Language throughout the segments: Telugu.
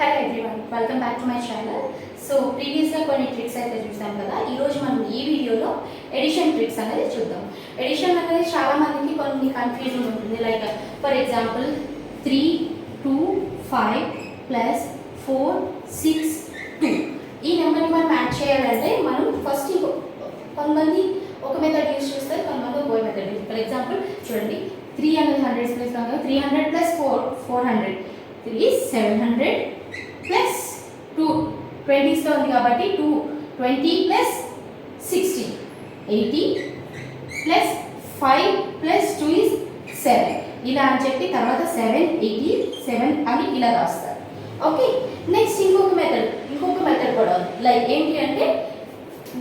Hello everyone, welcome back to my channel. So ప్రీవియస్గా కొన్ని ట్రిక్స్ అయితే చూసాం కదా. ఈరోజు మనం ఈ వీడియోలో ఎడిషన్ ట్రిక్స్ అనేది చూద్దాం. ఎడిషన్ అనేది చాలా మందికి కొన్ని కన్ఫ్యూజన్ ఉంటుంది. లైక్ ఫర్ ఎగ్జాంపుల్ 3, 2, 5 ప్లస్ 4, 6, 2 ఈ నెంబర్ని మనం యాడ్ చేయాలంటే మనం ఫస్ట్ కొంతమంది ఒక మెథడ్ యూజ్ చేస్తారు, కొంతమంది ఒక మెథడ్ యూజ్. ఫర్ ఎగ్జాంపుల్ చూడండి, 3 అనేది 100 ప్లేస్ కాదు, 300 ప్లస్ 4 400, 3 700 ప్లస్ 2 20 ఉంది కాబట్టి 220 ప్లస్ 60 80 ప్లస్ 5 ప్లస్ 2 ఇస్ 7 ఇలా అని చెప్పి తర్వాత 787 అని ఇలా రాస్తారు. ఓకే, నెక్స్ట్ ఇంకొక మెథడ్ కూడా ఉంది. లైక్ ఏంటి అంటే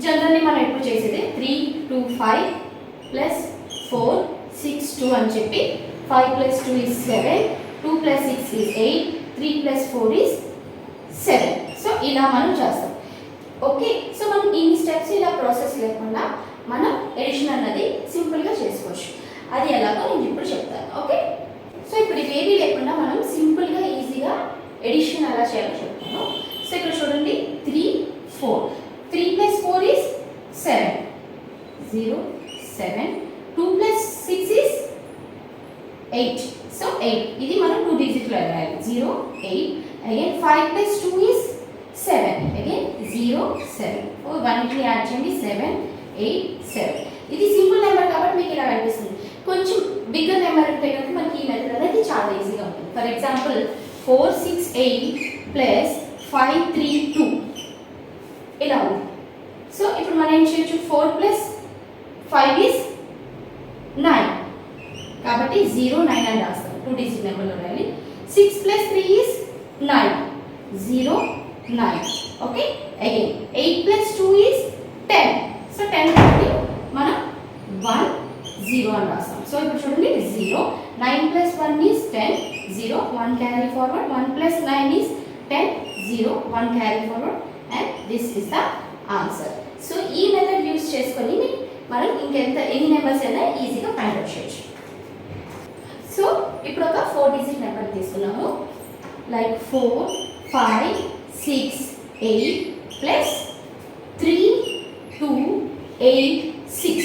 జనరల్లీ మనం ఎప్పుడు చేసేది 3 2 5 ప్లస్ 4 6 2 అని చెప్పి 5 plus 2 is 7 2 plus 6 is 8 3 plus 4 is 7. So ఇలా మనం చేస్తాం. ఓకే, సో మనం ఈ స్టెప్స్ ఇలా ప్రాసెస్ లేకుండా మనం ఎడిషన్ అన్నది సింపుల్గా చేసుకోవచ్చు. అది ఎలాగో నేను ఇప్పుడు చెప్తాను. ఓకే, సో ఇప్పుడు ఇవేవి లేకుండా మనం సింపుల్గా ఈజీగా ఎడిషన్ ఎలా చేయాలో చెప్తాను. సో ఇక్కడ చూడండి, 3 4 3 plus 4 is 7 0 7 2 plus 6 is 8. So 8 ఇది మనం 2 డిజిట్లో రాయాలి. 0 8 again 5 plus 2 is 7 again 0 7 వన్నిటిని add చేయండి 7 8 7. ఇది సింపుల్ నెంబర్ కాబట్టి మీకు ఇలా కనిపిస్తుంది. కొంచెం బిగ్గర్ నెంబర్ ఉంటే కనుక మనకి ఈ మెథడ్ అనేది చాలా ఈజీగా ఉంటుంది. ఫర్ ఎగ్జాంపుల్ 4 6 8 ప్లస్ 5 3 2 ఇలా ఉంది. సో ఇప్పుడు మనం ఏం చేయొచ్చు, 4 ప్లస్ 5 ఇస్ 9 కాబట్టి 0 9 అని రాస్తాం. 2 డిజిట్ నెంబర్లో రాయాలి. 6 plus 3 is 9 0 9. Okay, again 8 plus 2 is 10. So 10 కాబట్టి మనం 1 0 అని రాస్తాం. సో ఇప్పుడు చూడండి, 0 9 plus 1 is 10 0 1 carry forward 1 plus 9 is 10 0 1 carry forward and this is the answer. So ఈ మెథడ్ యూస్ చేసుకొని మనం ఎన్ని నెంబర్స్ అయినా ఈజీగా ఫైండ్ అవుట్ చేయొచ్చు. సో ఇప్పుడు ఒక 4 డిజిట్ నెంబర్ తీసుకున్నాము. లైక్ 4 5 6 8 ప్లస్ 3 2 8 6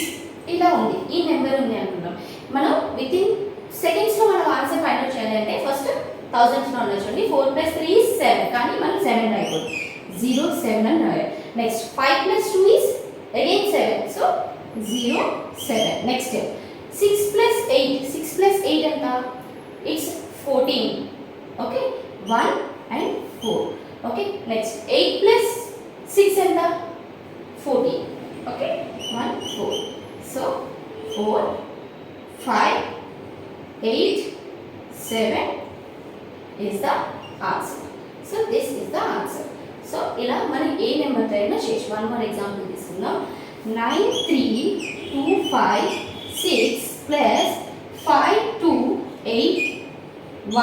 ఇలా ఉంది. ఈ నెంబర్ ఉంది అనుకుంటాం. మనం విత్ ఇన్ సెకండ్స్లో మనం ఆన్సర్ ఫైండ్ అవుట్ చేయాలి అంటే ఫస్ట్ థౌజండ్స్లో ఉండొచ్చండి. 4 ప్లస్ 3 ఇస్ 7 కానీ మనం 7 రాయకూడదు, 0 7 అని రాయాలి. Next 5 plus 2 is again 7 so 0 7. Next 6 plus 8 ఎంత, it's 14. Okay 1 and 4. Okay, next 8 plus 6 ఎంత, 14. Okay 1 4. So 4 5 8 7 is the answer. So this is the answer. So ఇలా మనం ఏ నెంబర్తో అయినా చేయొచ్చు. వన్ మోర్ ఎగ్జాంపుల్ తీసుకుందాం. 9 3 2 5 6 ప్లస్ 5 2 8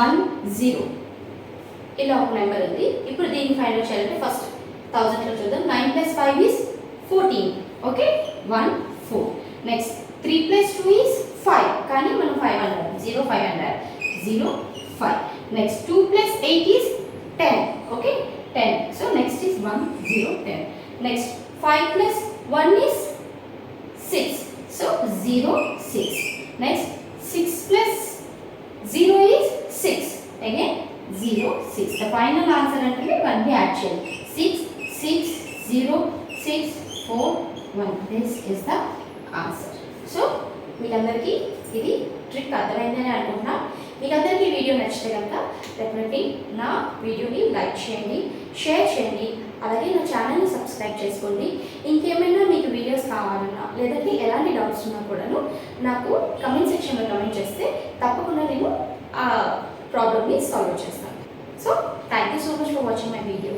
1 0 ఇలా ఒక నెంబర్ ఉంది. ఇప్పుడు దీన్ని ఫైండ్ అవుట్ చేయాలంటే ఫస్ట్ 1000లో చూద్దాం. 9 plus 5 is 14. Okay 1 4. Next 3 plus 2 is 5 కానీ మనం 5 అన్నారు, 0 5 అన్నారు, 0 5. Next 2 plus 8 is 10. Okay 10. So next is 1 0 10. Next 5 plus 1 is 6 so 0 6. Next 6 plus 0 is 6 again 0 6. The final answer అంటే 1 ని యాడ్ చేయాలి. 6 6 0 6 4 1. This is the answer. So మీకందరికీ ఇది ట్రిక్ అర్థమైందని అనుకుంటున్నా. మీకందరికీ వీడియో నచ్చితే కనుక డెఫినెట్లీ నా వీడియోని లైక్ చేయండి, షేర్ చేయండి, అలాగే నా ఛానల్ని సబ్స్క్రైబ్ చేసుకోండి. ఇంకేమైనా మీకు వీడియోస్ కావాలన్నా లేదంటే ఎలాంటి డౌట్స్ ఉన్నా కూడాను నాకు కమెంట్ సెక్షన్లో కమెంట్ చేస్తే తప్పకుండా నేను ఆ ప్రాబ్లమ్ని సాల్వ్ చేస్తాను. So thank you so much for watching my video.